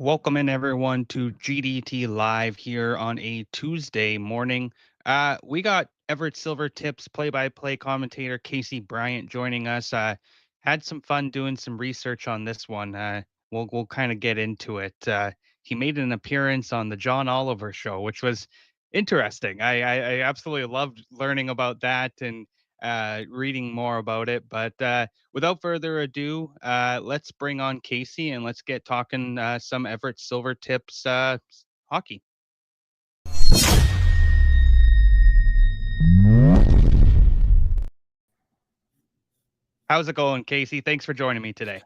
Welcome in everyone to GDT Live here on a Tuesday morning. We got Everett Silvertips play-by-play commentator Casey Bryant joining us. Had some fun doing some research on this one. We'll kind of get into it. He made an appearance on the John Oliver show, which was interesting. I absolutely loved learning about that and reading more about it. But without further ado, let's bring on Casey and let's get talking some Everett Silvertips hockey. How's it going, Casey? Thanks for joining me today.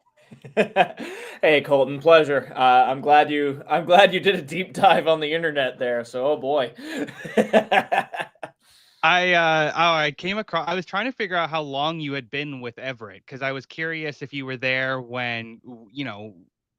Hey Colton, pleasure. I'm glad you did a deep dive on the internet there. So, oh boy. I came across. I was trying to figure out how long you had been with Everett because I was curious if you were there when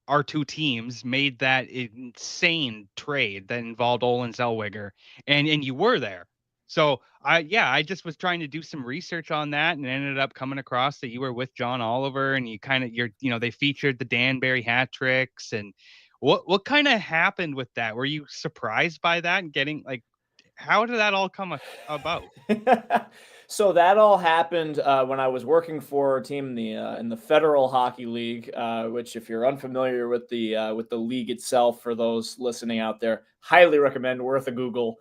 our two teams made that insane trade that involved Olin Zellweger, and you were there. So I just was trying to do some research on that and ended up coming across that you were with John Oliver and they featured the Danbury hat tricks and what kind of happened with that? Were you surprised by that and getting like how did that all come about? So that all happened when I was working for a team in the Federal Hockey League, which, if you're unfamiliar with the league itself, for those listening out there, highly recommend, worth a Google,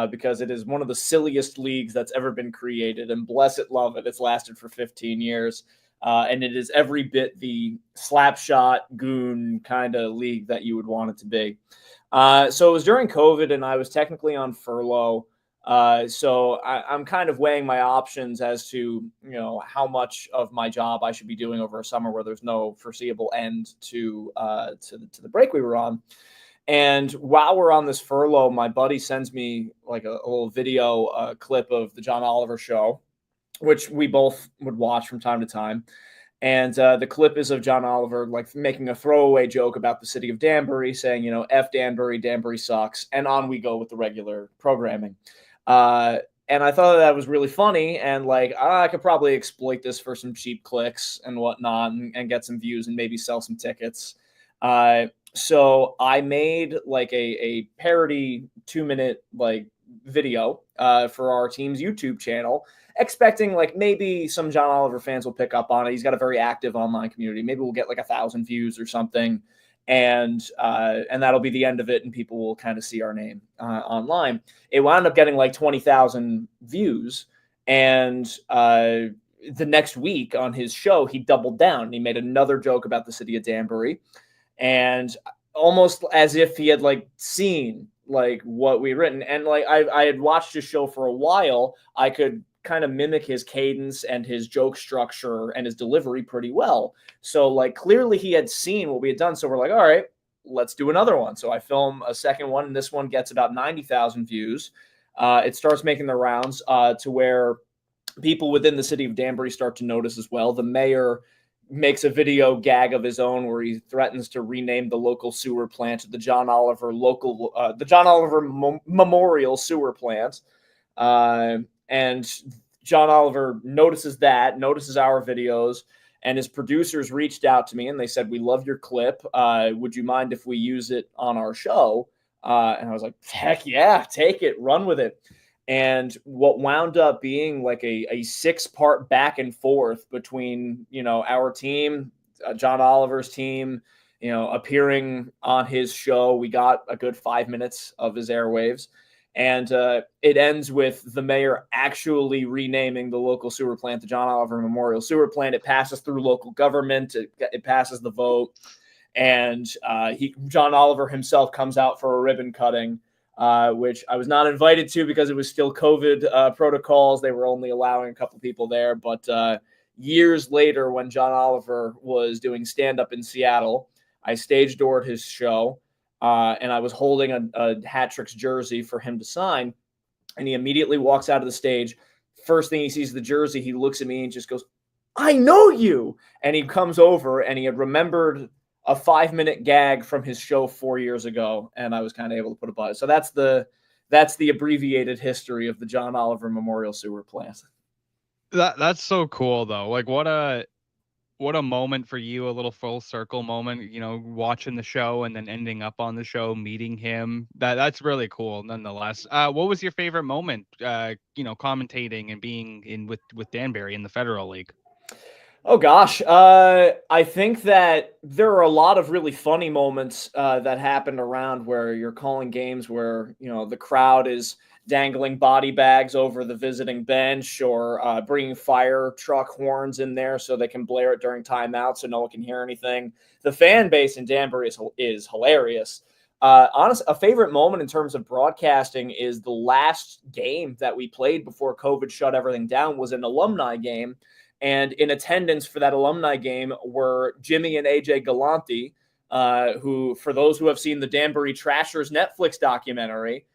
because it is one of the silliest leagues that's ever been created, and bless it, love it. It's lasted for 15 years, and it is every bit the slapshot goon kind of league that you would want it to be. So it was during COVID, and I was technically on furlough. I'm kind of weighing my options as to how much of my job I should be doing over a summer where there's no foreseeable end to the break we were on. And while we're on this furlough, my buddy sends me like a little video clip of the John Oliver show, which we both would watch from time to time. And the clip is of John Oliver like making a throwaway joke about the city of Danbury, saying, F Danbury, Danbury sucks. And on we go with the regular programming. Uh, and I thought that was really funny. And like, I could probably exploit this for some cheap clicks and whatnot and get some views and maybe sell some tickets. So I made like a parody 2-minute like video for our team's YouTube channel, expecting like maybe some John Oliver fans will pick up on it. He's got a very active online community. Maybe we'll get like 1,000 views or something, and that'll be the end of it, and people will kind of see our name online. It wound up getting like 20,000 views, and the next week on his show, he doubled down. He made another joke about the city of Danbury, and almost as if he had like seen like what we'd written, and like I had watched his show for a while. I could kind of mimic his cadence and his joke structure and his delivery pretty well. So like clearly he had seen what we had done. So we're like, all right, let's do another one. So I film a second one, and this one gets about 90,000 views. It starts making the rounds to where people within the city of Danbury start to notice as well. The mayor makes a video gag of his own where he threatens to rename the local sewer plant the John Oliver Memorial Sewer Plant. And John Oliver notices our videos, and his producers reached out to me and they said, "We love your clip. Would you mind if we use it on our show?" And I was like, "Heck yeah, take it, run with it." And what wound up being like a 6-part back and forth between, our team, John Oliver's team, appearing on his show. We got a good 5 minutes of his airwaves. And it ends with the mayor actually renaming the local sewer plant the John Oliver Memorial Sewer Plant. It passes through local government. It passes the vote. And John Oliver himself comes out for a ribbon cutting, which I was not invited to because it was still COVID protocols. They were only allowing a couple people there. But years later, when John Oliver was doing stand-up in Seattle, I stage doored his show. And I was holding a Hat Tricks jersey for him to sign. And he immediately walks out of the stage. First thing he sees the jersey, he looks at me and just goes, "I know you." And he comes over, and he had remembered a 5-minute gag from his show 4 years ago. And I was kind of able to put a buzz. So that's the abbreviated history of the John Oliver Memorial Sewer Plant. That's so cool though. Like what a What a moment for you, a little full circle moment, watching the show and then ending up on the show, meeting him. That's really cool nonetheless. What was your favorite moment, commentating and being in with Danbury in the Federal League? Oh gosh, I think that there are a lot of really funny moments that happened around where you're calling games where the crowd is dangling body bags over the visiting bench, or bringing fire truck horns in there so they can blare it during timeout so no one can hear anything. The fan base in Danbury is hilarious. A favorite moment in terms of broadcasting is the last game that we played before COVID shut everything down was an alumni game, and in attendance for that alumni game were Jimmy and AJ Galante, who, for those who have seen the Danbury Trashers Netflix documentary,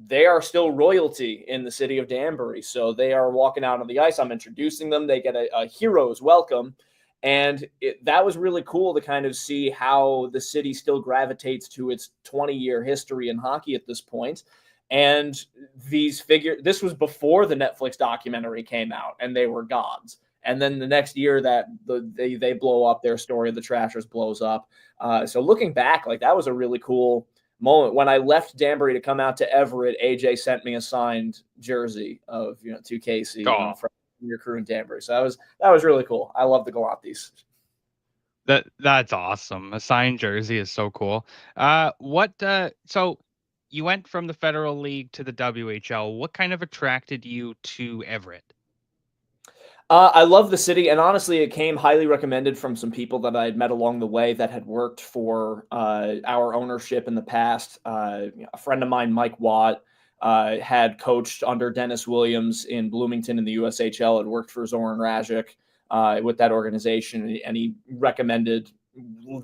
they are still royalty in the city of Danbury. So they are walking out on the ice. I'm introducing them. They get a hero's welcome. And that was really cool to kind of see how the city still gravitates to its 20-year history in hockey at this point. And this was before the Netflix documentary came out, and they were gods. And then the next year that they blow up, their story of the Trashers blows up. So looking back, like, that was a really cool moment. When I left Danbury to come out to Everett, AJ sent me a signed jersey of to Casey, Oh, from your crew in Danbury. So that was really cool. I love the Galantes. that's awesome. A signed jersey is so cool. So you went from the Federal League to the WHL. What kind of attracted you to Everett? I love the city, and honestly, it came highly recommended from some people that I had met along the way that had worked for our ownership in the past. A friend of mine, Mike Watt, had coached under Dennis Williams in Bloomington in the USHL, had worked for Zoran Rajic with that organization, and he recommended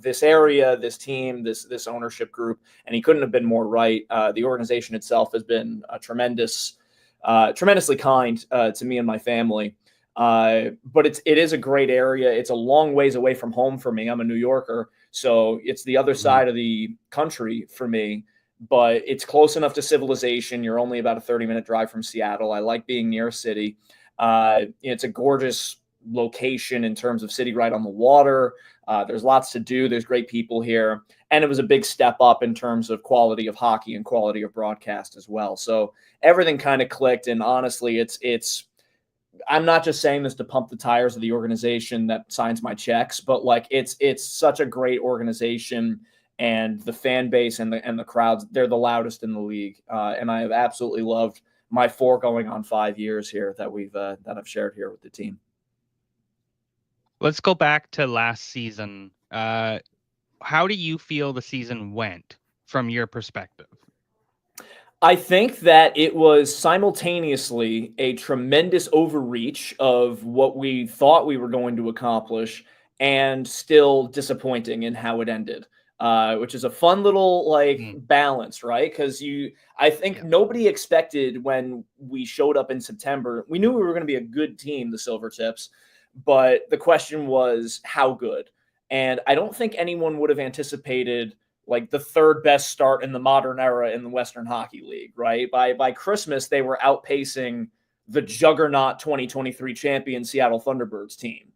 this area, this team, this ownership group, and he couldn't have been more right. The organization itself has been tremendously kind to me and my family. But it is a great area. It's a long ways away from home for me. I'm a New Yorker, so it's the other Mhm. side of the country for me. But it's close enough to civilization. You're only about a 30-minute drive from Seattle. I like being near a city. It's a gorgeous location in terms of city, right on the water. There's lots to do. There's great people here, and it was a big step up in terms of quality of hockey and quality of broadcast as well. So everything kind of clicked. And honestly, it's I'm not just saying this to pump the tires of the organization that signs my checks, but like it's such a great organization, and the fan base and the crowds, they're the loudest in the league. And I have absolutely loved my 4 going on 5 years here that I've shared here with the team. Let's go back to last season. How do you feel the season went from your perspective? I think that it was simultaneously a tremendous overreach of what we thought we were going to accomplish, and still disappointing in how it ended, which is a fun little like Mm, balance, right? I think yeah. nobody expected when we showed up in September. We knew we were going to be a good team, the Silvertips, but the question was how good. And I don't think anyone would have anticipated like the third best start in the modern era in the Western Hockey League, right? By Christmas, they were outpacing the juggernaut 2023 champion Seattle Thunderbirds team,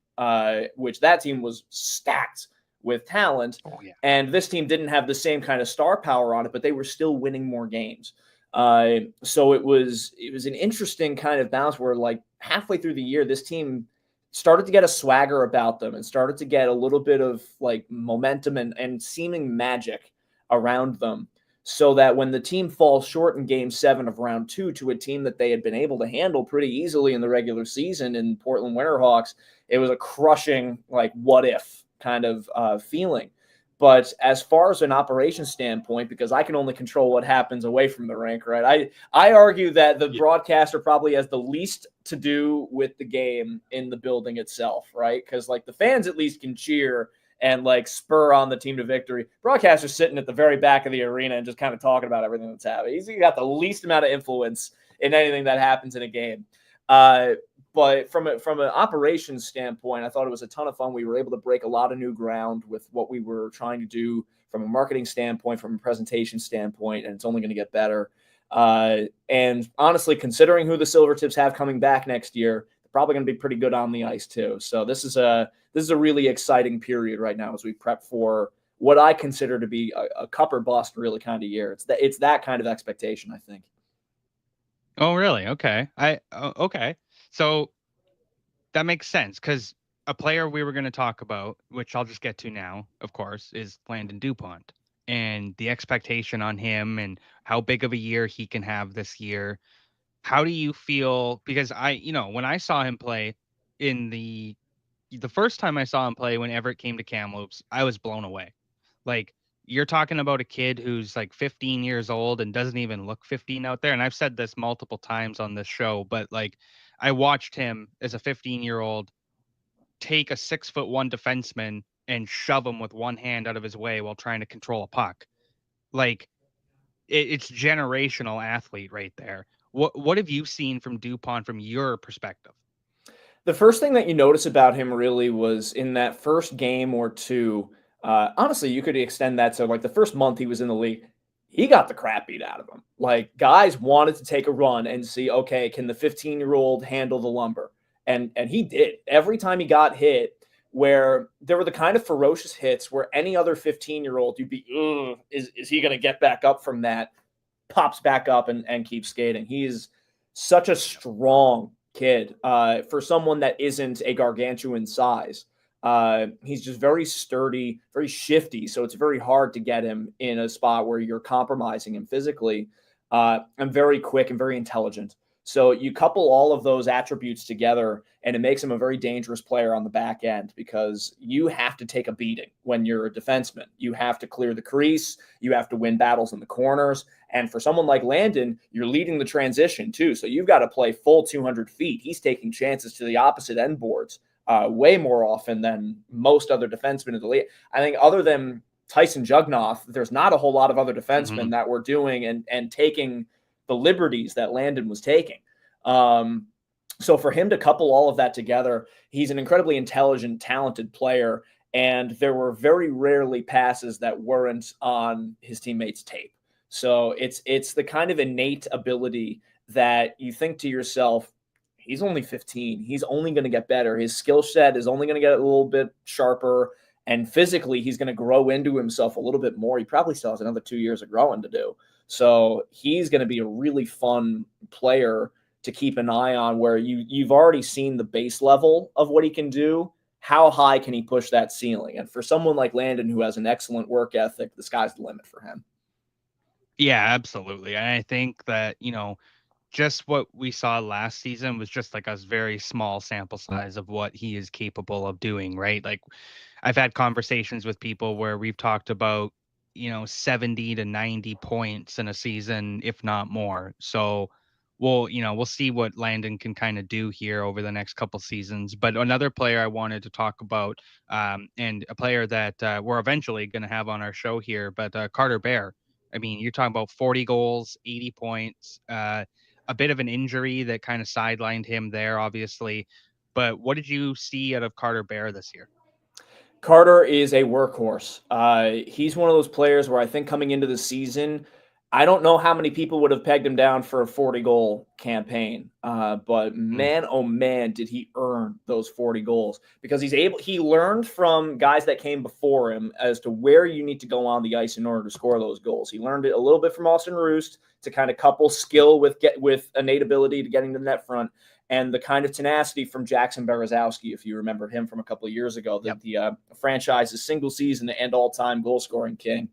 which that team was stacked with talent. Oh yeah. And this team didn't have the same kind of star power on it, but they were still winning more games. So it was an interesting kind of balance where, like, halfway through the year, this team started to get a swagger about them and started to get a little bit of like momentum and seeming magic around them, so that when the team falls short in game 7 of round 2 to a team that they had been able to handle pretty easily in the regular season in Portland Winterhawks, it was a crushing, like, what if kind of feeling. But as far as an operations standpoint, because I can only control what happens away from the rink, right? I argue that the Yeah. broadcaster probably has the least to do with the game in the building itself, right? Because like the fans at least can cheer and like spur on the team to victory. Broadcasters sitting at the very back of the arena and just kind of talking about everything that's happening. He's got the least amount of influence in anything that happens in a game. But from an operations standpoint, I thought it was a ton of fun. We were able to break a lot of new ground with what we were trying to do from a marketing standpoint, from a presentation standpoint, and it's only going to get better. And honestly, considering who the Silvertips have coming back next year, they're probably going to be pretty good on the ice too. So this is a really exciting period right now as we prep for what I consider to be a cup or bust really kind of year. It's that kind of expectation, I think. Oh, really? Okay. Okay. So that makes sense because a player we were going to talk about, which I'll just get to now, of course, is Landon Dupont and the expectation on him and how big of a year he can have this year. How do you feel? Because when I saw him play in the first time I saw him play when Everett came to Kamloops, I was blown away. Like you're talking about a kid who's like 15 years old and doesn't even look 15 out there. And I've said this multiple times on this show, but like I watched him as a 15-year-old take a 6'1" defenseman and shove him with one hand out of his way while trying to control a puck. Like it's generational athlete right there. What have you seen from Dupont from your perspective? The first thing that you notice about him really was in that first game or two. Honestly, you could extend that to like the first month he was in the league. He got the crap beat out of him. Like guys wanted to take a run and see, okay, can the 15-year-old handle the lumber? And he did. Every time he got hit, where there were the kind of ferocious hits where any other 15-year-old you'd be, ugh, is he going to get back up from that? Pops back up and keeps skating. He is such a strong kid for someone that isn't a gargantuan size. He's just very sturdy, very shifty. So it's very hard to get him in a spot where you're compromising him physically. And very quick and very intelligent. So you couple all of those attributes together, and it makes him a very dangerous player on the back end because you have to take a beating when you're a defenseman. You have to clear the crease. You have to win battles in the corners. And for someone like Landon, you're leading the transition too. So you've got to play full 200 feet. He's taking chances to the opposite end boards way more often than most other defensemen in the league. I think other than Tyson Jugnoff, there's not a whole lot of other Hmm. defensemen that were doing and taking the liberties that Landon was taking. Um, so for him to couple all of that together, he's an incredibly intelligent, talented player. And there were very rarely passes that weren't on his teammates' tape. So it's the kind of innate ability that you think to yourself, he's only 15. He's only going to get better. His skill set is only going to get a little bit sharper. And physically, he's going to grow into himself a little bit more. He probably still has another 2 years of growing to do. So he's going to be a really fun player to keep an eye on where you've already seen the base level of what he can do. How high can he push that ceiling? And for someone like Landon, who has an excellent work ethic, the sky's the limit for him. Yeah, absolutely. And I think that, just what we saw last season was just like a very small sample size of what he is capable of doing, right? Like I've had conversations with people where we've talked about, 70 to 90 points in a season, if not more. So we'll see what Landon can kind of do here over the next couple seasons. But another player I wanted to talk about, and a player that we're eventually going to have on our show here, but Carter Bear. I mean, you're talking about 40 goals, 80 points, a bit of an injury that kind of sidelined him there, obviously. But what did you see out of Carter Bear this year? Carter is a workhorse. He's one of those players where I think coming into the season, I don't know how many people would have pegged him down for a 40-goal campaign. But Mm, man, oh man, did he earn those 40 goals because he learned from guys that came before him as to where you need to go on the ice in order to score those goals. He learned it a little bit from Austin Roost to kind of couple skill with innate ability to getting to the net front and the kind of tenacity from Jackson Berezowski, if you remember him from a couple of years ago, yep. the franchise's single season and all-time goal-scoring king,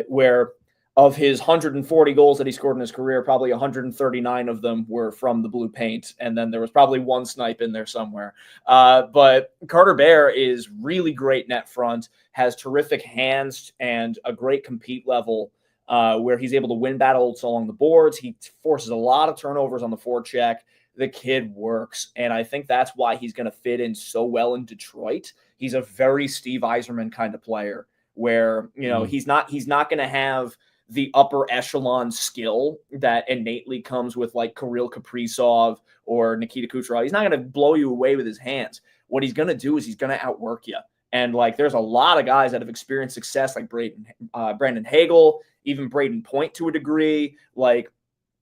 where of his 140 goals that he scored in his career, probably 139 of them were from the blue paint, and then there was probably one snipe in there somewhere. But Carter Bear is really great net front, has terrific hands and a great compete level where he's able to win battles along the boards. He forces a lot of turnovers on the forecheck. The kid works, and I think that's why he's going to fit in so well in Detroit. He's a very Steve Yzerman kind of player where, Mm, he's not going to have the upper echelon skill that innately comes with like Kirill Kaprizov or Nikita Kucherov. He's not going to blow you away with his hands. What he's going to do is he's going to outwork you. And like, there's a lot of guys that have experienced success, like Brandon Hagel, even Braden Point to a degree. Like,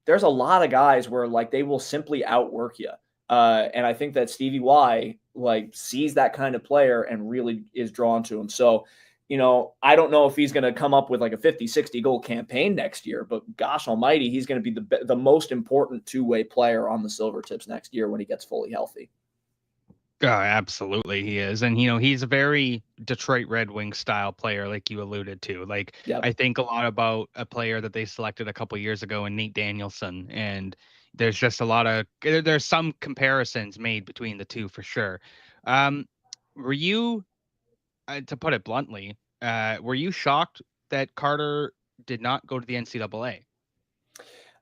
there's a lot of guys where like they will simply outwork you. And I think that Stevie Y like sees that kind of player and really is drawn to him. So, I don't know if he's going to come up with like a 50, 60 goal campaign next year, but gosh almighty, he's going to be the most important two-way player on the Silvertips next year when he gets fully healthy. Absolutely, he is. And, he's a very Detroit Red Wings style player, like you alluded to. Like, Yep. I think a lot about a player that they selected a couple years ago in Nate Danielson. And there's just there's some comparisons made between the two for sure. Um, were you, to put it bluntly, were you shocked that Carter did not go to the NCAA?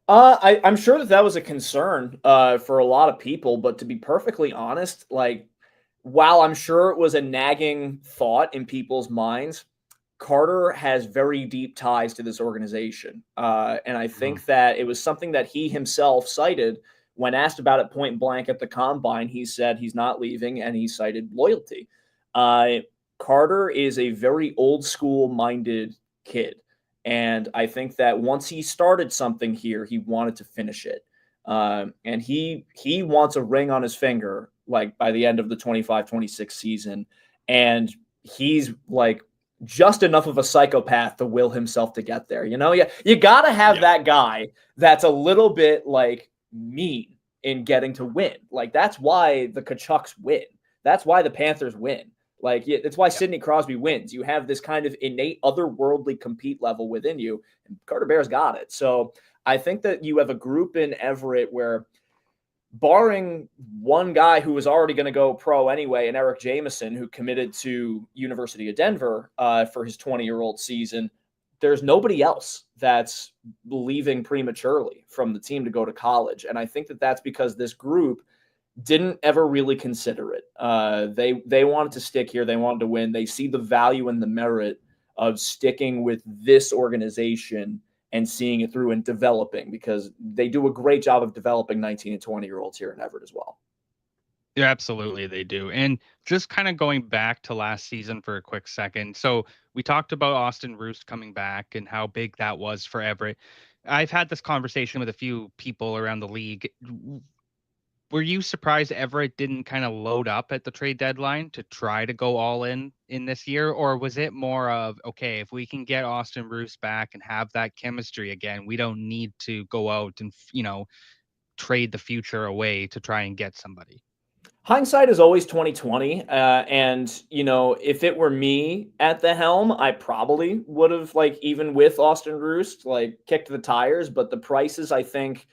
I'm sure that was a concern for a lot of people, but to be perfectly honest, like while I'm sure it was a nagging thought in people's minds, Carter has very deep ties to this organization. And I Mhm. think that it was something that he himself cited when asked about it point blank at the combine. He said he's not leaving and he cited loyalty. Uh, Carter is a very old school minded kid. And I think that once he started something here, he wanted to finish it. And he wants a ring on his finger like by the end of the 25-26 season. And he's like just enough of a psychopath to will himself to get there. You got to have Yeah. that guy that's a little bit like mean in getting to win. Like that's why the Kachucks win. That's why the Panthers win. Like that's why Yeah. Sidney Crosby wins. You have this kind of innate otherworldly compete level within you, and Carter Bear's got it. So I think that you have a group in Everett where barring one guy who was already going to go pro anyway, and Eric Jameson, who committed to University of Denver for his 20-year-old season, there's nobody else that's leaving prematurely from the team to go to college. And I think that that's because this group didn't ever really consider it. They wanted to stick here. They wanted to win. They see the value and the merit of sticking with this organization and seeing it through and developing because they do a great job of developing 19 and 20-year-olds here in Everett as well. Yeah, absolutely they do. And just kind of going back to last season for a quick second. So we talked about Austin Roost coming back and how big that was for Everett. I've had this conversation with a few people around the league. Were you surprised Everett didn't kind of load up at the trade deadline to try to go all in this year? Or was it more of, okay, if we can get Austin Roost back and have that chemistry again, we don't need to go out and, trade the future away to try and get somebody? Hindsight is always 2020, and if it were me at the helm, I probably would have like even with Austin Roost like kicked the tires. But the prices, I think,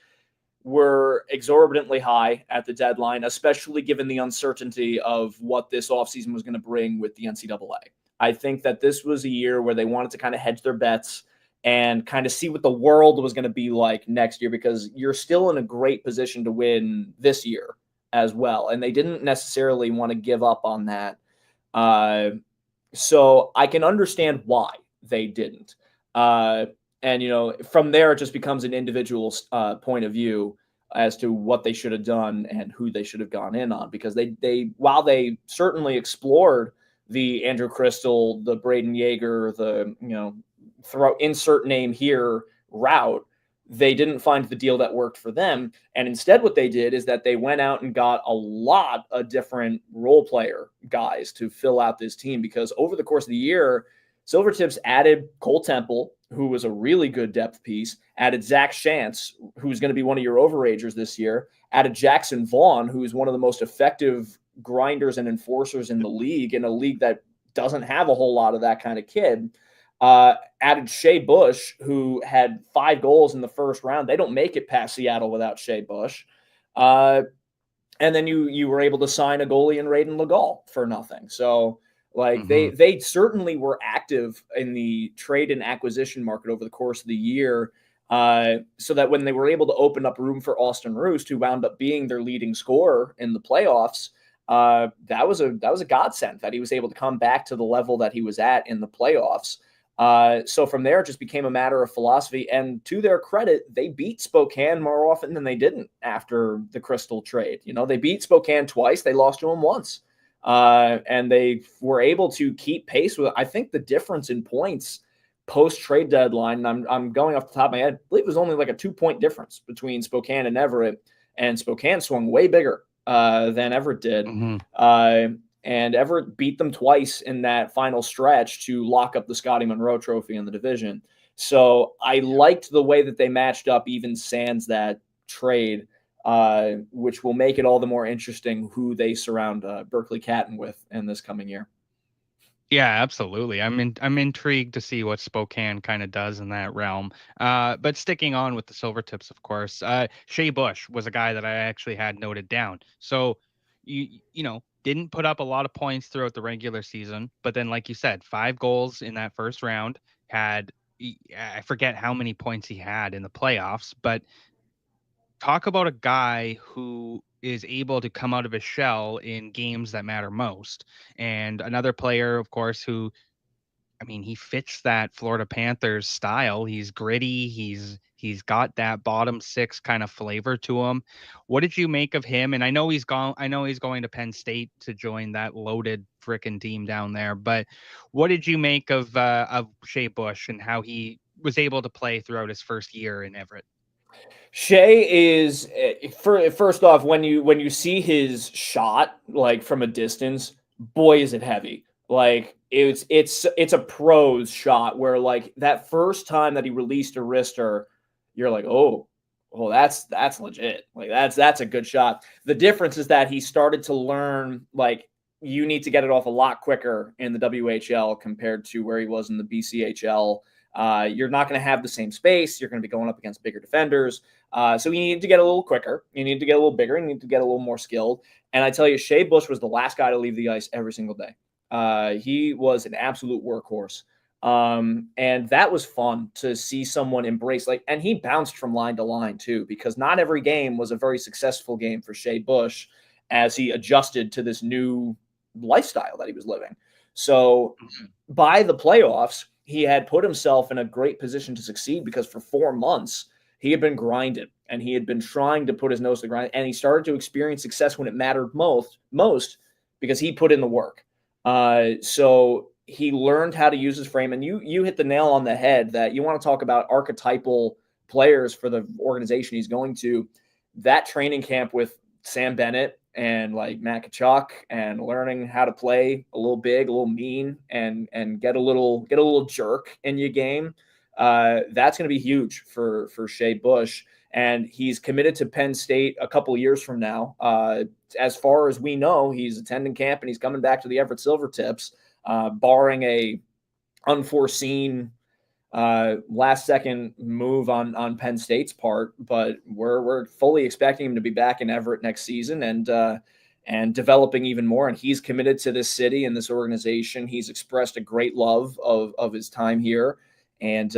were exorbitantly high at the deadline, especially given the uncertainty of what this offseason was going to bring with the NCAA. I think that this was a year where they wanted to kind of hedge their bets and kind of see what the world was going to be like next year because you're still in a great position to win this year as well. And they didn't necessarily want to give up on that. Uh, so I can understand why they didn't. And from there it just becomes an individual point of view as to what they should have done and who they should have gone in on because they while they certainly explored the Andrew Crystal, the Braden Yeager, the throw insert name here route, they didn't find the deal that worked for them. And instead, what they did is that they went out and got a lot of different role player guys to fill out this team because over the course of the year, Silvertips added Cole Temple, who was a really good depth piece, added Zach Shantz, who's going to be one of your overagers this year, added Jackson Vaughn, who is one of the most effective grinders and enforcers in the league, in a league that doesn't have a whole lot of that kind of kid. Added Shea Bush, who had 5 goals in the first round. They don't make it past Seattle without Shea Bush. And then you were able to sign a goalie in Raiden Legal for nothing. So like Hmm. they certainly were active in the trade and acquisition market over the course of the year. So that when they were able to open up room for Austin Roost, who wound up being their leading scorer in the playoffs, that was a godsend that he was able to come back to the level that he was at in the playoffs. So from there, it just became a matter of philosophy. And to their credit, they beat Spokane more often than they didn't after the Crystal trade. They beat Spokane twice. They lost to them once. And they were able to keep pace with it. I think the difference in points post trade deadline, and I'm going off the top of my head, I believe it was only like a 2-point difference between Spokane and Everett. And Spokane swung way bigger than Everett did. Hmm. Uh, and Everett beat them twice in that final stretch to lock up the Scotty Monroe Trophy in the division. So I liked the way that they matched up, even sans that trade, which will make it all the more interesting who they surround Berkeley Catton with in this coming year. Yeah, absolutely. I'm intrigued to see what Spokane kind of does in that realm. But sticking on with the Silvertips, of course, Shea Bush was a guy that I actually had noted down. So didn't put up a lot of points throughout the regular season, but then like you said, 5 goals in that first round, had I forget how many points he had in the playoffs, but talk about a guy who is able to come out of his shell in games that matter most. And another player, of course, who, I mean, he fits that Florida Panthers style. He's gritty. He's got that bottom six kind of flavor to him. What did you make of him? And I know he's gone. I know he's going to Penn State to join that loaded frickin' team down there. But what did you make of Shea Bush and how he was able to play throughout his first year in Everett? Shea is first off, when you see his shot like from a distance, boy is it heavy. Like it's a pro's shot where like that first time that he released a wrister, you're like, oh, that's legit. Like that's a good shot. The difference is that he started to learn like you need to get it off a lot quicker in the WHL compared to where he was in the BCHL. You're not going to have the same space. You're going to be going up against bigger defenders. So you need to get a little quicker. You need to get a little bigger. You need to get a little more skilled. And I tell you, Shea Bush was the last guy to leave the ice every single day. He was an absolute workhorse. And that was fun to see someone embrace and he bounced from line to line too, because not every game was a very successful game for Shea Bush as he adjusted to this new lifestyle that he was living. So by the playoffs, he had put himself in a great position to succeed because for 4 months he had been grinding and he had been trying to put his nose to the grind, and he started to experience success when it mattered most because he put in the work. So he learned how to use his frame, and you hit the nail on the head that you want to talk about archetypal players for the organization he's going to. That training camp with Sam Bennett and like Matt Kachuk and learning how to play a little big, a little mean, and get a little jerk in your game. That's going to be huge for Shea Bush, and he's committed to Penn State a couple years from now. As far as we know, he's attending camp and he's coming back to the Everett Silvertips, barring a unforeseen last second move on Penn State's part, but we're fully expecting him to be back in Everett next season and developing even more. And he's committed to this city and this organization. He's expressed a great love of his time here, and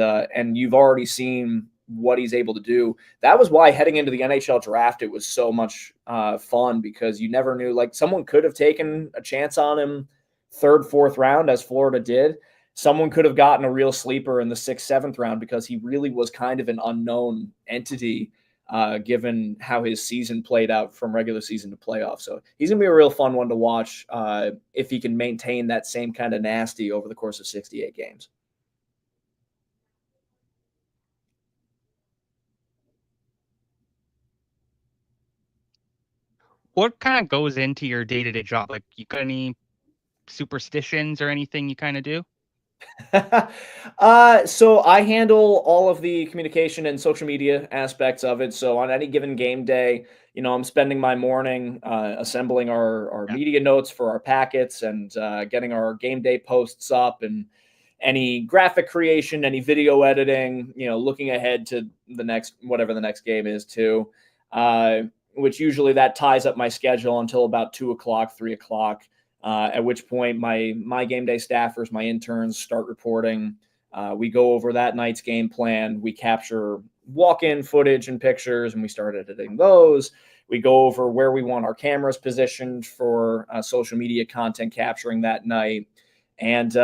you've already seen what he's able to do. That was why heading into the NHL draft, it was so much fun, because you never knew. Like, someone could have taken a chance on him third, fourth round, as Florida did. Someone could have gotten a real sleeper in the sixth, seventh round, because he really was kind of an unknown entity, given how his season played out from regular season to playoff. So he's going to be a real fun one to watch if he can maintain that same kind of nasty over the course of 68 games. What kind of goes into your day-to-day job? Like, you got any superstitions or anything you kind of do? So I handle all of the communication and social media aspects of it. So on any given game day, I'm spending my morning assembling our Yeah. media notes for our packets and getting our game day posts up, and any graphic creation, any video editing, looking ahead to the next, whatever the next game is too, uh, which usually that ties up my schedule until about 2 o'clock, 3 o'clock. At which point my game day staffers, my interns, start reporting. We go over that night's game plan. We capture walk-in footage and pictures, and we start editing those. We go over where we want our cameras positioned for social media content capturing that night. And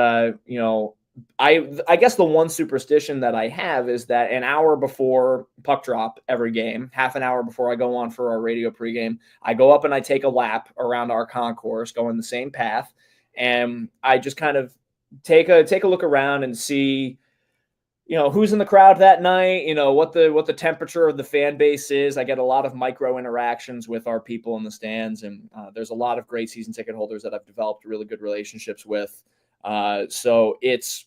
I guess the one superstition that I have is that an hour before puck drop every game, half an hour before I go on for our radio pregame, I go up and I take a lap around our concourse, going the same path, and I just kind of take a look around and see who's in the crowd that night, what the temperature of the fan base is. I get a lot of micro interactions with our people in the stands, and there's a lot of great season ticket holders that I've developed really good relationships with. So it's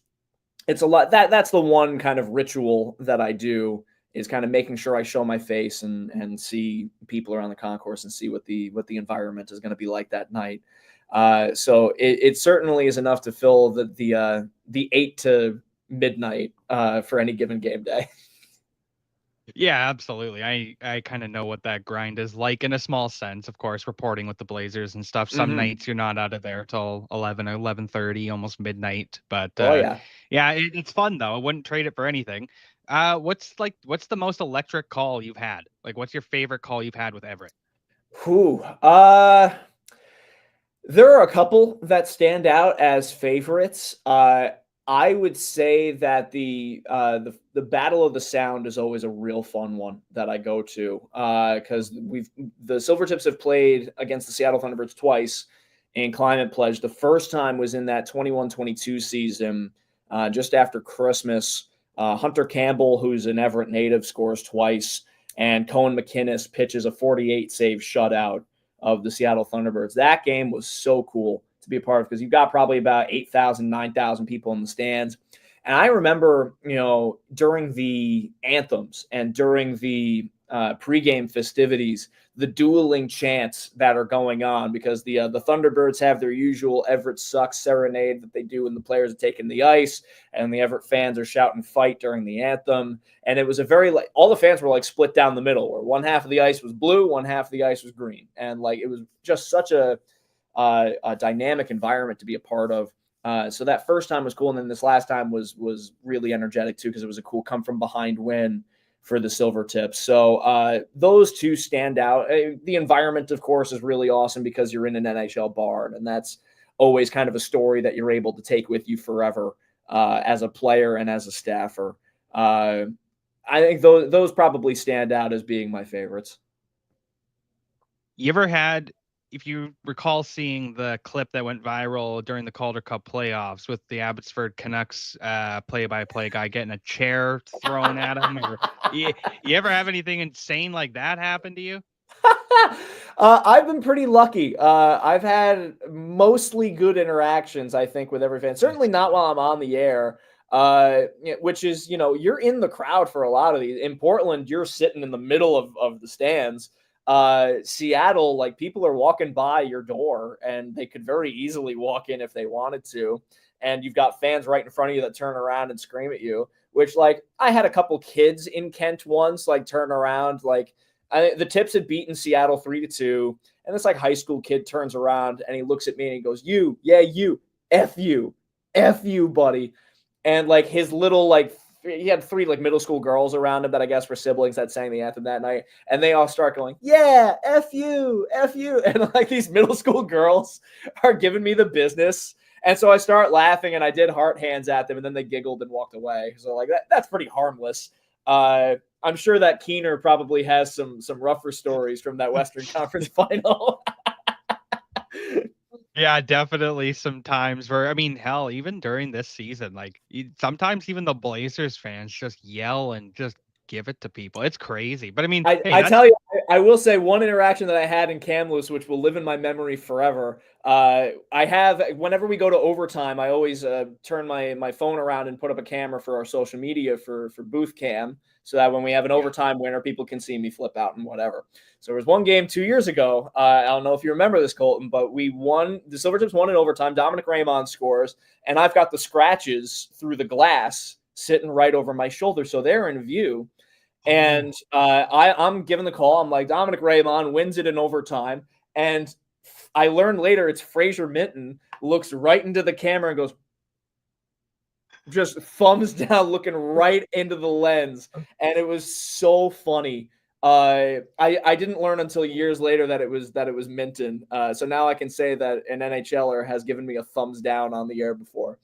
a lot. That's the one kind of ritual that I do, is kind of making sure I show my face and see people around the concourse and see what the environment is going to be like that night. So it certainly is enough to fill the 8 to midnight for any given game day. Yeah, absolutely. I kind of know what that grind is like in a small sense, of course, reporting with the Blazers and stuff. Some Mm-hmm. nights you're not out of there till 11 or 11:30, almost midnight. But Oh yeah. yeah, it's fun though. I wouldn't trade it for anything. What's the most electric call you've had? Like what's your favorite call you've had with Everett? Whew. There are a couple that stand out as favorites. I would say that the Battle of the Sound is always a real fun one that I go to, because the Silvertips have played against the Seattle Thunderbirds twice in Climate Pledge. The first time was in that 21-22 season, just after Christmas. Hunter Campbell, who's an Everett native, scores twice, and Cohen McInnes pitches a 48 save shutout of the Seattle Thunderbirds. That game was so cool to be a part of, because you've got probably about 8,000, 9,000 people in the stands. And I remember, during the anthems and during the pregame festivities, the dueling chants that are going on, because the Thunderbirds have their usual Everett sucks serenade that they do when the players are taking the ice, and the Everett fans are shouting fight during the anthem. And it was a very, like, all the fans were like split down the middle, where one half of the ice was blue, one half of the ice was green, and like it was just such a dynamic environment to be a part of. So that first time was cool, and then this last time was really energetic too, because it was a cool come from behind win for the Silvertips. So those two stand out. The environment, of course, is really awesome because you're in an NHL barn, and that's always kind of a story that you're able to take with you forever, as a player and as a staffer. I think those probably stand out as being my favorites. You ever had, if you recall seeing the clip that went viral during the Calder Cup playoffs with the Abbotsford Canucks play-by-play guy getting a chair thrown at him, or you ever have anything insane like that happen to you? I've been pretty lucky. I've had mostly good interactions, I think, with every fan. Certainly That's not good. while I'm on the air, which is, you're in the crowd for a lot of these. In Portland, you're sitting in the middle of the stands. Seattle, like, people are walking by your door, and they could very easily walk in if they wanted to. And you've got fans right in front of you that turn around and scream at you, which, like, I had a couple kids in Kent once, like, turn around, like, the Tips had beaten Seattle 3-2, and this like high school kid turns around and he looks at me and he goes, "You, yeah, you, f you, buddy." And like his little like he had three like middle school girls around him that I guess were siblings that sang the anthem that night, and they all start going, "Yeah, f you," and like these middle school girls are giving me the business. And so I start laughing and I did heart hands at them, and then they giggled and walked away. So like that's pretty harmless. I'm sure that Keener probably has some rougher stories from that Western Conference final. Yeah, definitely some times where, I mean, hell, even during this season, like sometimes even the Blazers fans just yell and just give it to people. It's crazy. But I mean, I, hey, I that's tell you, I will say one interaction that I had in Kamloops, which will live in my memory forever. I have, whenever we go to overtime, I always turn my phone around and put up a camera for our social media for booth cam, so that when we have an yeah. overtime winner, people can see me flip out and whatever. So there was one game 2 years ago. I don't know if you remember this, Colton, but we won. The Silvertips won in overtime. Dominic Raymond scores, and I've got the scratches through the glass sitting right over my shoulder, so they're in view. And Oh, I'm given the call. I'm like, Dominic Raymond wins it in overtime. And I learned later it's Fraser Minton looks right into the camera and goes, just thumbs down, looking right into the lens. And it was so funny. I didn't learn until years later that it was Minton. So now I can say that an NHLer has given me a thumbs down on the air before.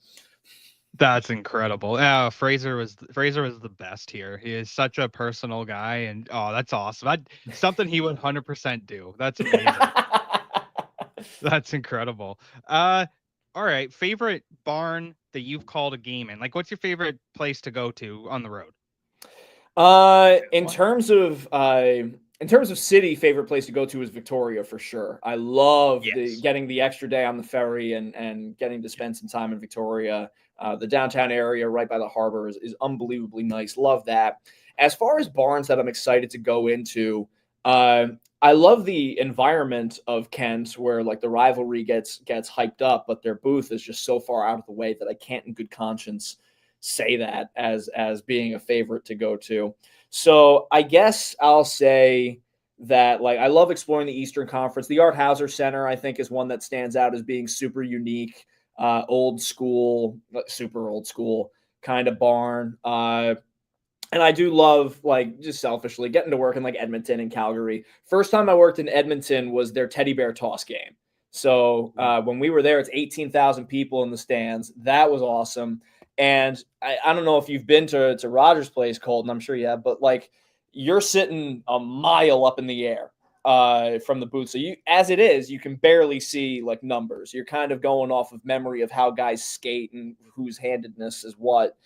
that's incredible. Yeah, Fraser was the best here. He is such a personal guy, and oh, that's awesome. That something he would 100% do. That's amazing. That's incredible. Uh, all right. Favorite barn that you've called a game in? Like, what's your favorite place to go to on the road? Uh, in What? terms of uh, in terms of city, favorite place to go to is Victoria for sure. I love the Yes. getting the extra day on the ferry and getting to spend some time in Victoria. The downtown area right by the harbor is unbelievably nice. Love that. As far as barns that I'm excited to go into, uh, I love the environment of Kent, where like the rivalry gets hyped up, but their booth is just so far out of the way that I can't, in good conscience, say that as being a favorite to go to. So I guess I'll say that like I love exploring the Eastern Conference. The Art Hauser Center, I think, is one that stands out as being super unique, old school, super old school kind of barn. And I do love, like, just selfishly getting to work in like Edmonton and Calgary. First time I worked in Edmonton was their teddy bear toss game. So when we were there, it's 18,000 people in the stands. That was awesome. And I don't know if you've been to Rogers Place, Colton. I'm sure you have, but like you're sitting a mile up in the air from the booth. So you, as it is, you can barely see like numbers. You're kind of going off of memory of how guys skate and whose handedness is what.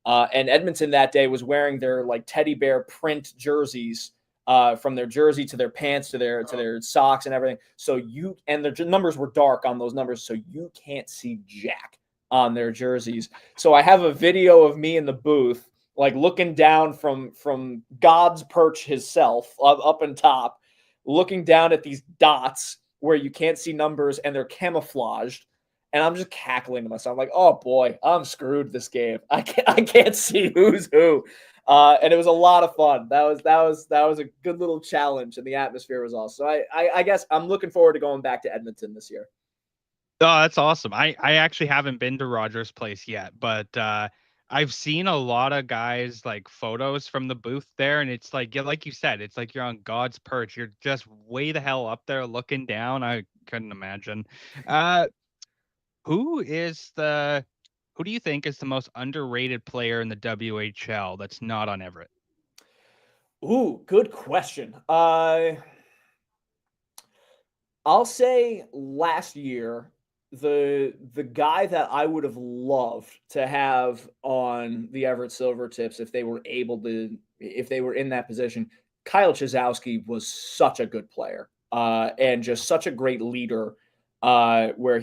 And Edmonton that day was wearing their like teddy bear print jerseys, from their jersey to their pants to their socks and everything. So you, and their numbers were dark on those numbers, so you can't see jack on their jerseys. So I have a video of me in the booth, like looking down from God's perch himself up in top, looking down at these dots where you can't see numbers and they're camouflaged, and I'm just cackling to myself, like, "Oh boy, I'm screwed this game. I can't see who's who." And it was a lot of fun. That was a good little challenge, and the atmosphere was awesome. So I guess I'm looking forward to going back to Edmonton this year. Oh, that's awesome. I actually haven't been to Rogers Place yet, but I've seen a lot of guys like photos from the booth there, and it's like, yeah, like you said, it's like you're on God's perch. You're just way the hell up there looking down. I couldn't imagine. Uh, who is the who do you think is the most underrated player in the WHL that's not on Everett? Ooh, good question. I'll say last year, the guy that I would have loved to have on the Everett Silvertips if they were able to, if they were in that position, Kyle Chizowski was such a good player, and just such a great leader. Where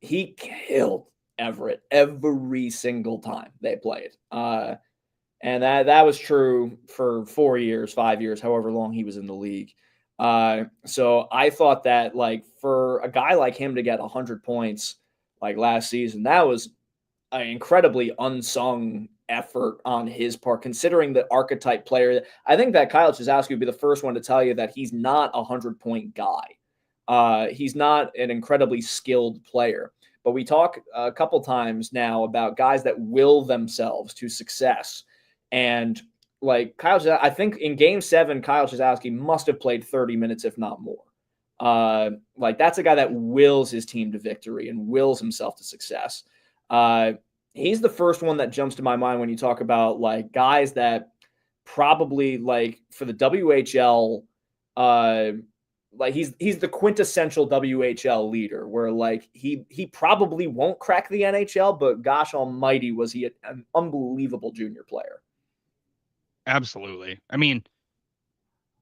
he killed Everett every single time they played. And that was true for 4 years, 5 years, however long he was in the league. So I thought that like for a guy like him to get 100 points like last season, that was an incredibly unsung effort on his part, considering the archetype player. I think that Kyle Chizowski would be the first one to tell you that he's not a 100 point guy. He's not an incredibly skilled player. But we talk a couple times now about guys that will themselves to success. And like Kyle, I think in game 7, Kyle Chizowski must have played 30 minutes, if not more. Like that's a guy that wills his team to victory and wills himself to success. Uh, he's the first one that jumps to my mind when you talk about like guys that probably like for the WHL, uh, like he's the quintessential WHL leader. Where like he probably won't crack the NHL, but gosh almighty, was he an unbelievable junior player. Absolutely. I mean,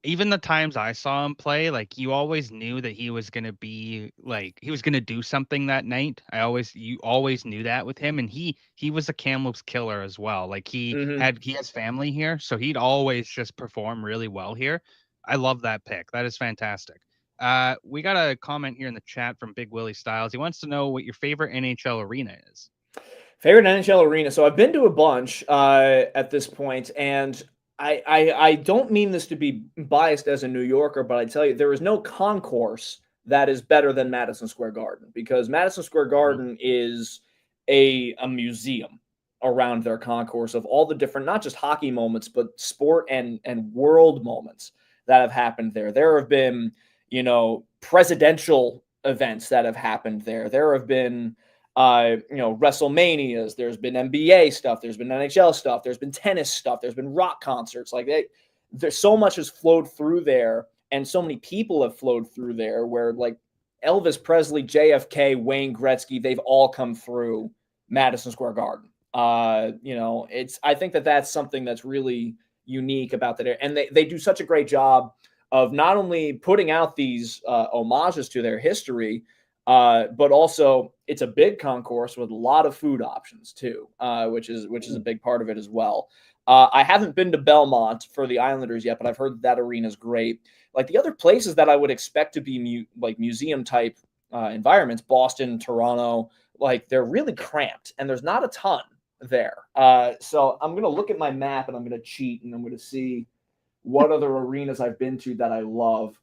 even the times I saw him play, like you always knew that he was gonna be like he was gonna do something that night. You always knew that with him, and he was a Kamloops killer as well. Like Mm-hmm. he has family here, so he'd always just perform really well here. I love that pick. That is fantastic. We got a comment here in the chat from Big Willie Styles. He wants to know what your favorite NHL arena is. Favorite NHL arena. So I've been to a bunch at this point, and I don't mean this to be biased as a New Yorker, but I tell you there is no concourse that is better than Madison Square Garden, because Madison Square Mhm. Garden is a museum around their concourse of all the different, not just hockey moments, but sport and world moments that have happened there. There have been, presidential events that have happened there. There have been WrestleManias. There's been NBA stuff. There's been NHL stuff. There's been tennis stuff. There's been rock concerts. There's so much has flowed through there, and so many people have flowed through there. Where like Elvis Presley, JFK, Wayne Gretzky, they've all come through Madison Square Garden. It's I think that that's something that's really unique about that, and they do such a great job of not only putting out these homages to their history, but also it's a big concourse with a lot of food options too, which is a big part of it as well. I haven't been to Belmont for the Islanders yet, but I've heard that arena is great. Like the other places that I would expect to be like museum type environments, Boston, Toronto, like they're really cramped and there's not a ton there. So I'm gonna look at my map and I'm gonna cheat and I'm gonna see what other arenas I've been to that I love.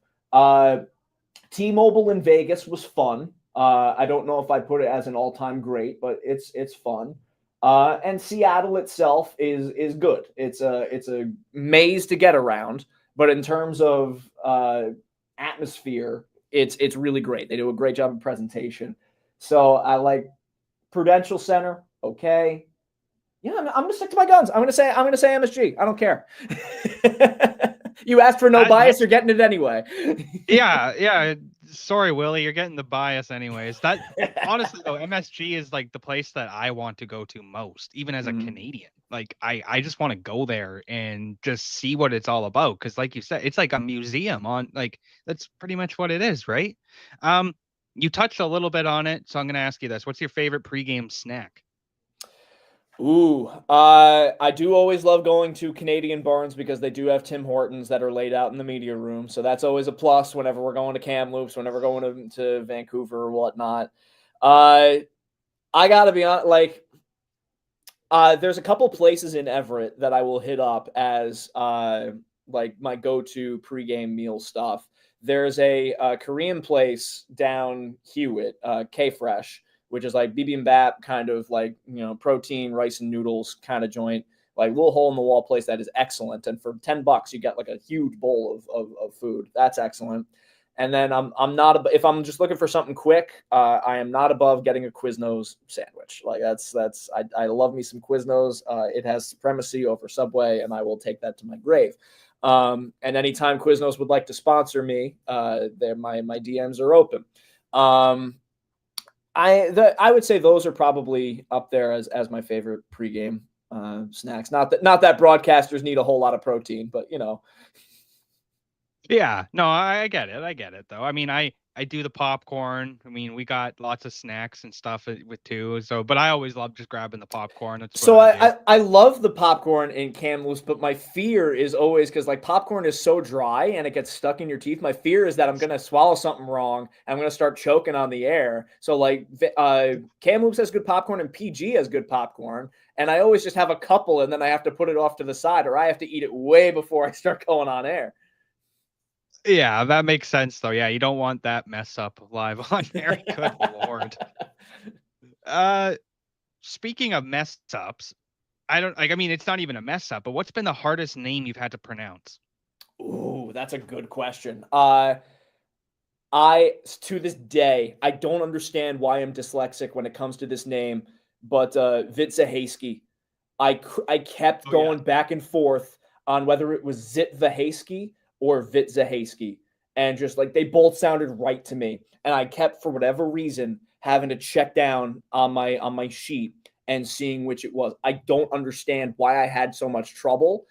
T-Mobile in Vegas was fun. I don't know if I put it as an all-time great, but it's fun. And Seattle itself is good. It's a maze to get around, but in terms of atmosphere, it's really great. They do a great job of presentation. So I like Prudential Center. Okay, yeah, I'm gonna stick to my guns. I'm gonna say MSG. I don't care. You asked for no bias, That's you're getting it anyway. yeah, yeah. Sorry, Willie, you're getting the bias anyways. That honestly though, MSG is like the place that I want to go to most, even as a Mhm. Canadian. Like I just want to go there and just see what it's all about. Cause like you said, it's like a museum on like that's pretty much what it is, right? Um, you touched a little bit on it, so I'm gonna ask you this. What's your favorite pregame snack? Ooh, I do always love going to Canadian barns because they do have Tim Hortons that are laid out in the media room. So that's always a plus whenever we're going to Kamloops, whenever we're going to Vancouver or whatnot. Uh, I gotta be honest, like there's a couple places in Everett that I will hit up as like my go-to pregame meal stuff. There's a Korean place down Hewitt, K Fresh, which is like bibimbap kind of like protein rice and noodles kind of joint, like little hole in the wall place that is excellent. And for $10, you get like a huge bowl of food. That's excellent. And then I'm not if I'm just looking for something quick, I am not above getting a Quiznos sandwich. Like I love me some Quiznos. It has supremacy over Subway, and I will take that to my grave. And anytime Quiznos would like to sponsor me, my DMs are open. Um, I would say those are probably up there as my favorite pregame snacks. Not that broadcasters need a whole lot of protein, but Yeah, no, I get it. I get it though. I mean, I do the popcorn. I mean, we got lots of snacks and stuff with too. So, but I always love just grabbing the popcorn. That's what So I I, do. I I love the popcorn in Kamloops, but my fear is always because like popcorn is so dry and it gets stuck in your teeth. My fear is that I'm Yes. gonna swallow something wrong and I'm gonna start choking on the air. So like Kamloops has good popcorn and PG has good popcorn, and I always just have a couple and then I have to put it off to the side or I have to eat it way before I start going on air. Yeah, that makes sense though. Yeah, you don't want that mess up live on air. Good lord. Uh, speaking of mess ups, I don't like. I mean, it's not even a mess up. But what's been the hardest name you've had to pronounce? Ooh, that's a good question. I to this day I don't understand why I'm dyslexic when it comes to this name, but Vitsahaysky. I kept Oh yeah. going back and forth on whether it was Zitvahaysky or Vitzahaysky, and just like they both sounded right to me, and I kept for whatever reason having to check down on my sheet and seeing which it was. I don't understand why I had so much trouble.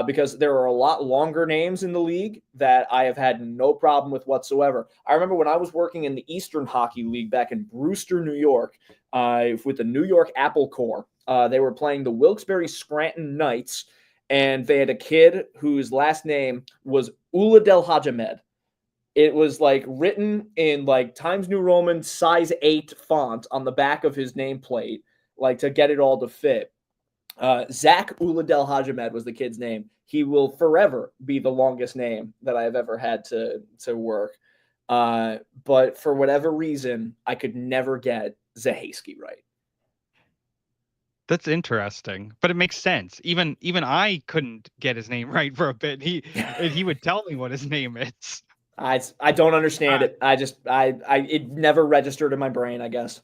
Because there are a lot longer names in the league that I have had no problem with whatsoever. I remember when I was working in the Eastern Hockey League back in Brewster, New York, with the New York Apple Corps. They were playing the Wilkes-Barre Scranton Knights, and they had a kid whose last name was Ula Del Hajamed. It was like written in like Times New Roman size 8 font on the back of his nameplate, like to get it all to fit. Zach Uladel Hajamed was the kid's name. He will forever be the longest name that I have ever had to work. But for whatever reason, I could never get Zahaski right. That's interesting, but it makes sense. Even I couldn't get his name right for a bit. He would tell me what his name is. I don't understand Uh, it. I it never registered in my brain. I guess.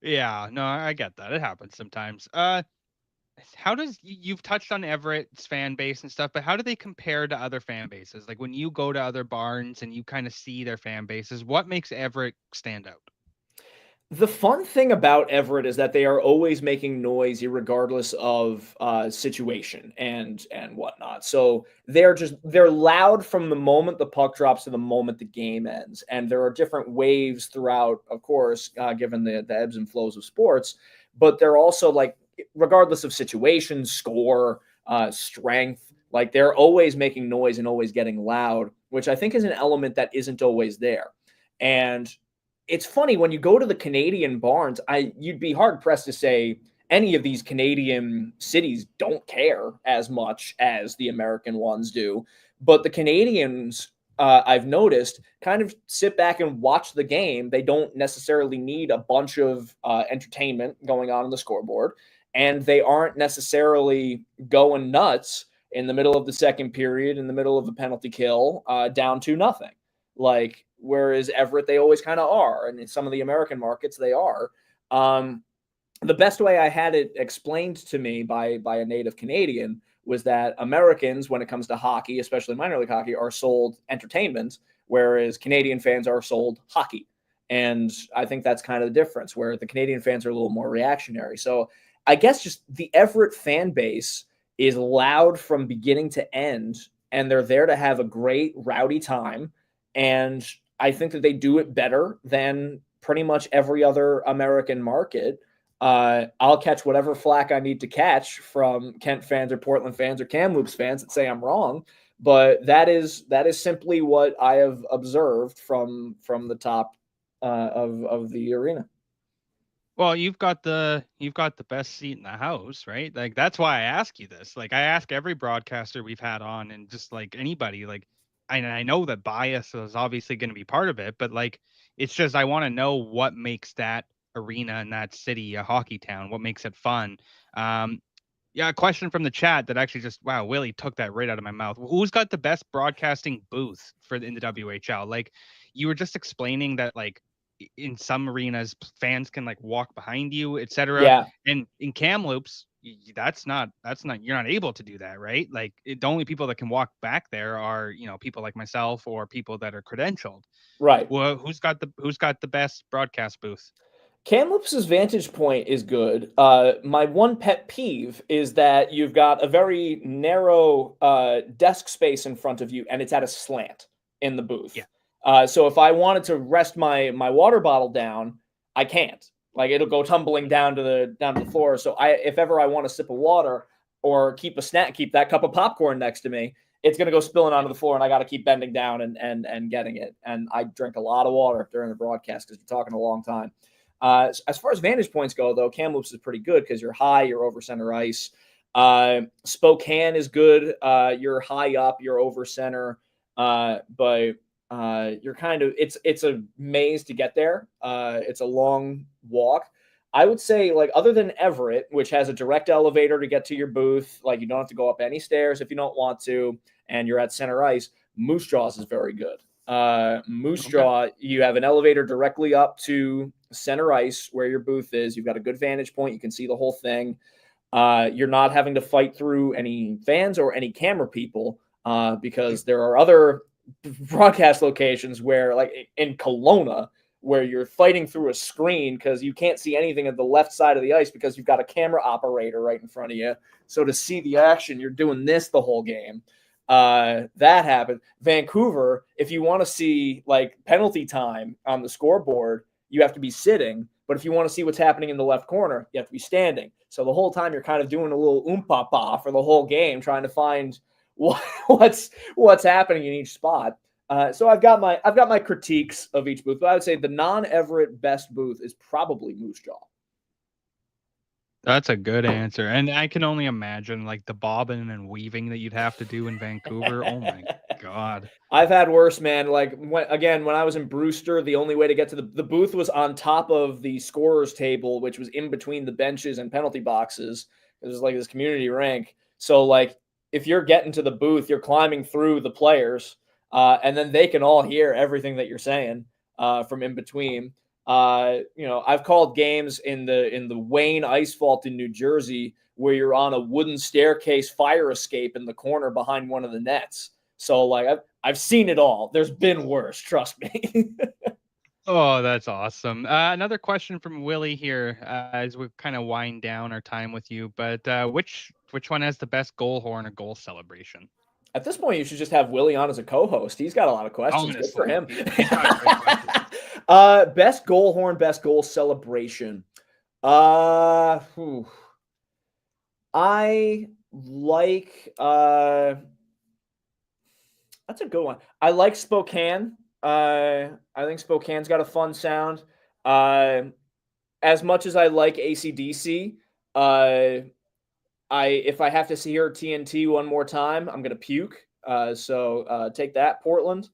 yeah, no, I get that. It happens sometimes. How does you've touched on Everett's fan base and stuff, but how do they compare to other fan bases? Like when you go to other barns and you kind of see their fan bases, what makes Everett stand out? The fun thing about Everett is that they are always making noise, regardless of situation and whatnot. So they're loud from the moment the puck drops to the moment the game ends, and there are different waves throughout, of course, given the ebbs and flows of sports. But they're also like, regardless of situation, score, strength, like they're always making noise and always getting loud, which I think is an element that isn't always there. And it's funny when you go to the Canadian barns, you'd be hard pressed to say any of these Canadian cities don't care as much as the American ones do. But the Canadians, I've noticed, kind of sit back and watch the game. They don't necessarily need a bunch of entertainment going on the scoreboard, and they aren't necessarily going nuts in the middle of the second period, in the middle of a penalty kill, down to nothing. Like, whereas Everett, they always kind of are, and in some of the American markets, they are. Um, the best way I had it explained to me by a native Canadian was that Americans, when it comes to hockey, especially minor league hockey, are sold entertainment, whereas Canadian fans are sold hockey. And I think that's kind of the difference, where the Canadian fans are a little more reactionary. So I guess just the Everett fan base is loud from beginning to end, and they're there to have a great rowdy time. And I think that they do it better than pretty much every other American market. I'll catch whatever flack I need to catch from Kent fans or Portland fans or Kamloops fans that say I'm wrong, but that is simply what I have observed from the top of the arena. Well, you've got the best seat in the house, right? Like that's why I ask you this. Like I ask every broadcaster we've had on, and just like anybody, like I know that bias is obviously going to be part of it, but like it's just I want to know what makes that arena and that city a hockey town, what makes it fun. Um, yeah, a question from the chat that actually just wow, Willie took that right out of my mouth. Who's got the best broadcasting booth for in the WHL? Like you were just explaining that like in some arenas fans can like walk behind you, etc. Yeah, And in Kamloops, that's not you're not able to do that, right? Like the only people that can walk back there are people like myself or people that are credentialed. right. Well, who's got the best broadcast booth? Kamloops's vantage point is good. My one pet peeve is that you've got a very narrow desk space in front of you, and it's at a slant in the booth. Yeah. So if I wanted to rest my water bottle down, I can't. Like it'll go tumbling down to the floor. So if ever I want a sip of water or keep a snack, keep that cup of popcorn next to me, it's gonna go spilling onto the floor, and I got to keep bending down and getting it. And I drink a lot of water during the broadcast because we're talking a long time. As far as vantage points go, though, Kamloops is pretty good because you're high, you're over center ice. Spokane is good. You're high up, you're over center, but you're kind of it's a maze to get there. It's a long walk. I would say, like, other than Everett, which has a direct elevator to get to your booth, like you don't have to go up any stairs if you don't want to, and you're at center ice. Moose Jaws is very good. Moose Okay. Jaw, you have an elevator directly up to center ice where your booth is. You've got a good vantage point. You can see the whole thing. You're not having to fight through any fans or any camera people because there are other broadcast locations where, like in Kelowna, where you're fighting through a screen because you can't see anything at the left side of the ice because you've got a camera operator right in front of you. So to see the action, you're doing this the whole game. That happened. Vancouver, if you want to see like penalty time on the scoreboard, you have to be sitting. But if you want to see what's happening in the left corner, you have to be standing. So the whole time you're kind of doing a little oompah for the whole game, trying to find what's happening in each spot. So I've got my critiques of each booth, but I would say the non-Everett best booth is probably Moose Jaw. That's a good answer. And I can only imagine like the bobbing and weaving that you'd have to do in Vancouver. Oh my God. I've had worse, man. Like when I was in Brewster, the only way to get to the booth was on top of the scorers table, which was in between the benches and penalty boxes. It was like this community rink. So like if you're getting to the booth, you're climbing through the players, and then they can all hear everything that you're saying from in between. I've called games in the Wayne Ice Vault in New Jersey where you're on a wooden staircase fire escape in the corner behind one of the nets. So like I've seen it all. There's been worse, trust me. Oh, that's awesome. Another question from Willie here, as we kind of wind down our time with you. But which one has the best goal horn or goal celebration? At this point, you should just have Willie on as a co-host. He's got a lot of questions. Good for Honestly, him. he's got great questions. Best goal horn, best goal celebration. Whew. I like that's a good one. I like Spokane. I think Spokane's got a fun sound. Uh, as much as I like ACDC, uh, I if I have to see her TNT one more time, I'm gonna puke. So take that, Portland.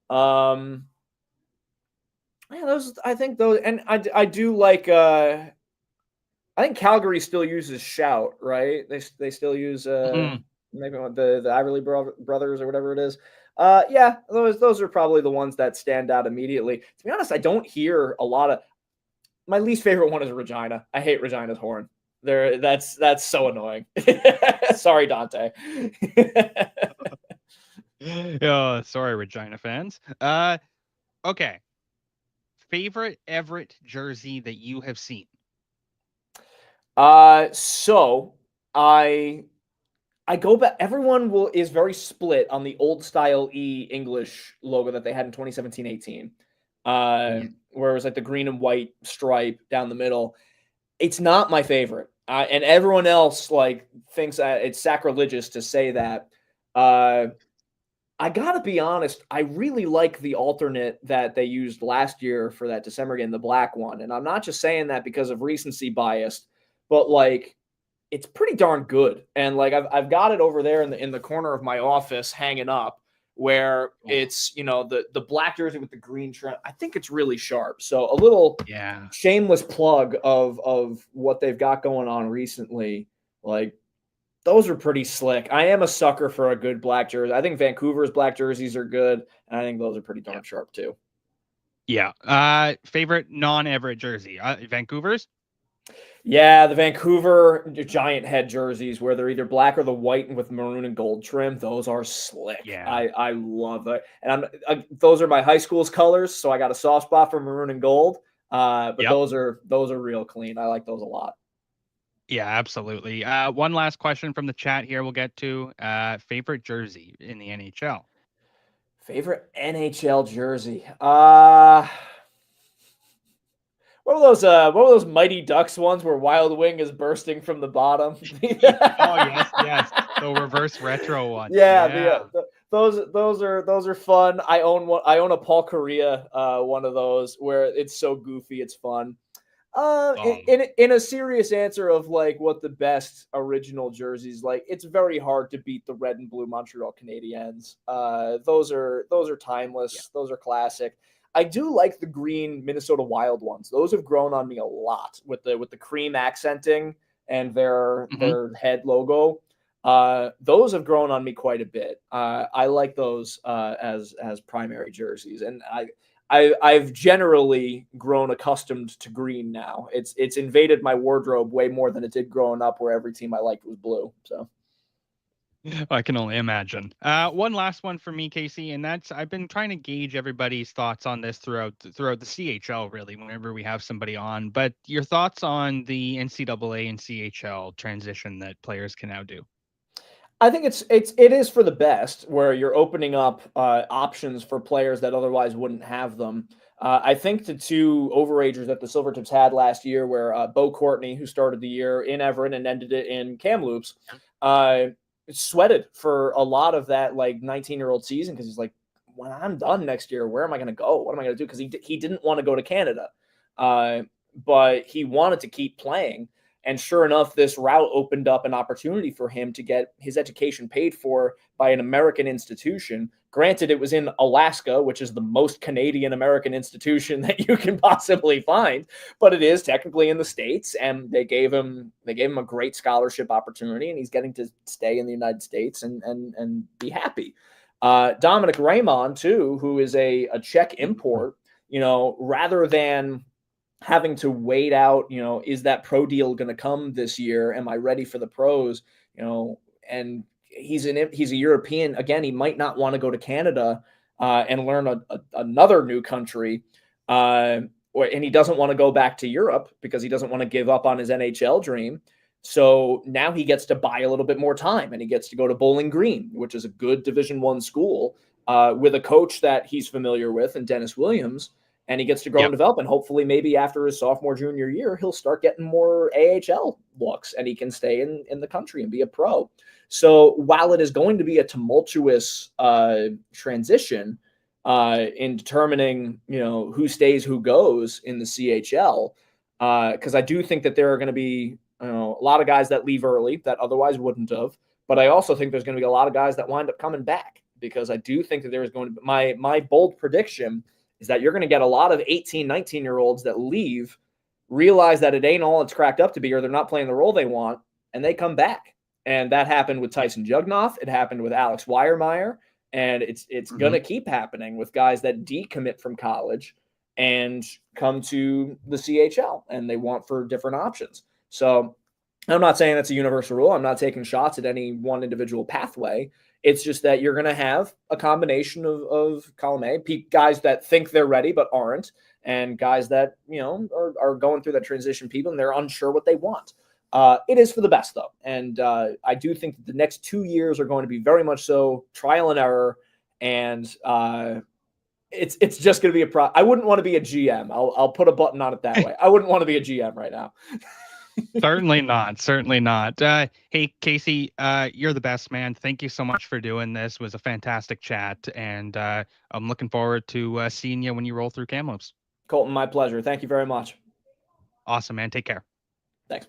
Um, yeah, those I think those, and I do like. I think Calgary still uses shout, right? They still use Mhm. maybe the Iverly brothers or whatever it is. Yeah, those are probably the ones that stand out immediately. To be honest, I don't hear a lot of. My least favorite one is Regina. I hate Regina's horn. That's so annoying. Sorry, Dante. Oh, sorry, Regina fans. Okay. Favorite Everett jersey that you have seen? So I go back. Everyone will is very split on the old style English logo that they had in 2017-18, Yeah. where it was like the green and white stripe down the middle. It's not my favorite, and everyone else like thinks that it's sacrilegious to say that. Uh, I gotta be honest. I really like the alternate that they used last year for that December game, the black one, and I'm not just saying that because of recency bias, but like it's pretty darn good. And like I've got it over there in the corner of my office hanging up where Oh, it's, the black jersey with the green trim. I think it's really sharp. So a little yeah. shameless plug of what they've got going on recently. Like those are pretty slick. I am a sucker for a good black jersey. I think Vancouver's black jerseys are good, and I think those are pretty Yeah. darn sharp too. Yeah. Favorite non-Everett jersey? Vancouver's? Yeah, the Vancouver giant head jerseys where they're either black or the white and with maroon and gold trim. Those are slick. Yeah. I love it, and those are my high school's colors, so I got a soft spot for maroon and gold. But Yep. those are real clean. I like those a lot. Yeah, absolutely. One last question from the chat here we'll get to. Favorite jersey in the NHL? Favorite NHL jersey. What were those Mighty Ducks ones where Wild Wing is bursting from the bottom? Oh, yes, yes. The reverse retro one. Yeah, Yeah. those are fun. I own one. I own a Paul Correa one of those where it's so goofy, it's fun. Um, In a serious answer of like what the best original jerseys like, it's very hard to beat the red and blue Montreal Canadiens. Those are yeah. timeless. Those are classic. I do like the green Minnesota Wild ones. Those have grown on me a lot with the cream accenting and Hmm. their head logo. Those have grown on me quite a bit. I like those as primary jerseys, and I've generally grown accustomed to green now. It's invaded my wardrobe way more than it did growing up, where every team I liked was blue. So I can only imagine. One last one for me, Casey, and that's I've been trying to gauge everybody's thoughts on this throughout the CHL, really, whenever we have somebody on. But your thoughts on the NCAA and CHL transition that players can now do? I think it is for the best, where you're opening up options for players that otherwise wouldn't have them. I think the two overagers that the Silvertips had last year, where Bo Courtney, who started the year in Everett and ended it in Kamloops, uh, sweated for a lot of that like 19-year-old season because he's like, when I'm done next year, where am I going to go? What am I going to do? Because he didn't want to go to Canada, uh, but he wanted to keep playing. And sure enough, this route opened up an opportunity for him to get his education paid for by an American institution. Granted, it was in Alaska, which is the most Canadian American institution that you can possibly find, but it is technically in the States, and they gave him a great scholarship opportunity, and he's getting to stay in the United States and be happy. Dominic Raymond, too, who is a Czech Mhm. import, rather than having to wait out, is that pro deal going to come this year? Am I ready for the pros? And he's a European. Again, he might not want to go to Canada and learn another new country. Uh, and he doesn't want to go back to Europe because he doesn't want to give up on his NHL dream. So now he gets to buy a little bit more time, and he gets to go to Bowling Green, which is a good Division I school, with a coach that he's familiar with, and Dennis Williams, and he gets to grow and Yep. develop. And hopefully, maybe after his sophomore junior year, he'll start getting more AHL looks, and he can stay in the country and be a pro. So while it is going to be a tumultuous transition, in determining, who stays, who goes in the CHL. Because I do think that there are going to be, a lot of guys that leave early that otherwise wouldn't have. But I also think there's going to be a lot of guys that wind up coming back, because I do think that there is going to be my bold prediction is that you're going to get a lot of 18, 19-year-olds that leave, realize that it ain't all it's cracked up to be, or they're not playing the role they want, and they come back. And that happened with Tyson Jugnoff. It happened with Alex Weiermeyer. And it's Hmm. gonna keep happening with guys that decommit from college and come to the CHL, and they want for different options. So I'm not saying that's a universal rule. I'm not taking shots at any one individual pathway. It's just that you're going to have a combination of column A, guys that think they're ready but aren't, and guys that are going through that transition people, and they're unsure what they want. It is for the best, though, and I do think that the next 2 years are going to be very much so trial and error, and it's just going to be I wouldn't want to be a GM. I'll put a button on it that way. I wouldn't want to be a GM right now. Certainly not. Certainly not. Hey, Casey, you're the best, man. Thank you so much for doing this. It was a fantastic chat, and I'm looking forward to seeing you when you roll through Kamloops. Colton, my pleasure. Thank you very much. Awesome, man. Take care. Thanks.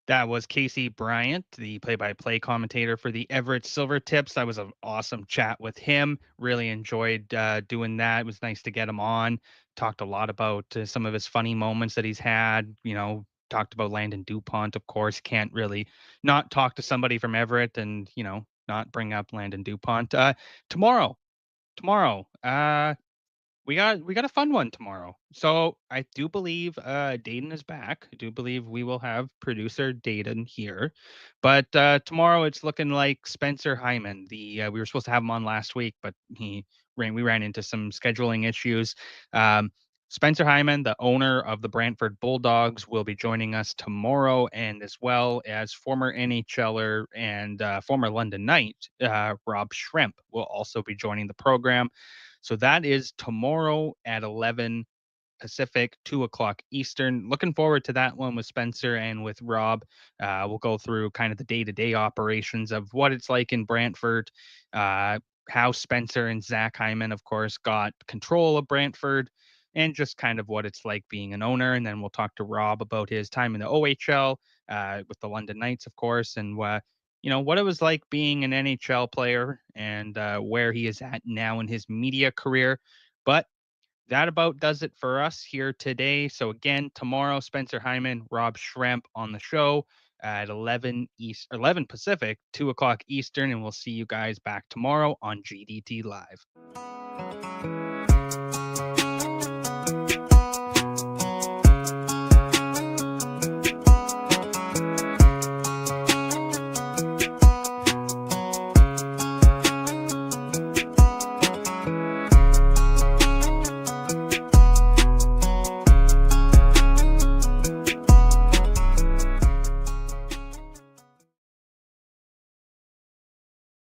That was Casey Bryant, the play-by-play commentator for the Everett Silvertips. That was an awesome chat with him. Really enjoyed doing that. It was nice to get him on. Talked a lot about some of his funny moments that he's had. Talked about Landon DuPont, of course. Can't really not talk to somebody from Everett and not bring up Landon DuPont. Tomorrow, we got a fun one tomorrow. So I do believe Dayton is back. I do believe we will have producer Dayton here. But tomorrow it's looking like Spencer Hyman. The We were supposed to have him on last week, but we ran into some scheduling issues. Um, Spencer Hyman, the owner of the Brantford Bulldogs, will be joining us tomorrow, and as well as former NHLer and former London Knight, Rob Schremp, will also be joining the program. So that is tomorrow at 11 Pacific, 2 o'clock Eastern. Looking forward to that one with Spencer and with Rob. We'll go through kind of the day to day operations of what it's like in Brantford, uh, how Spencer and Zach Hyman, of course, got control of Brantford, and just kind of what it's like being an owner. And then we'll talk to Rob about his time in the OHL with the London Knights, of course, and what it was like being an NHL player and where he is at now in his media career. But that about does it for us here today. So again, tomorrow, Spencer Hyman, Rob Schremp on the show at 11 Pacific, 2 o'clock Eastern, and we'll see you guys back tomorrow on GDT Live.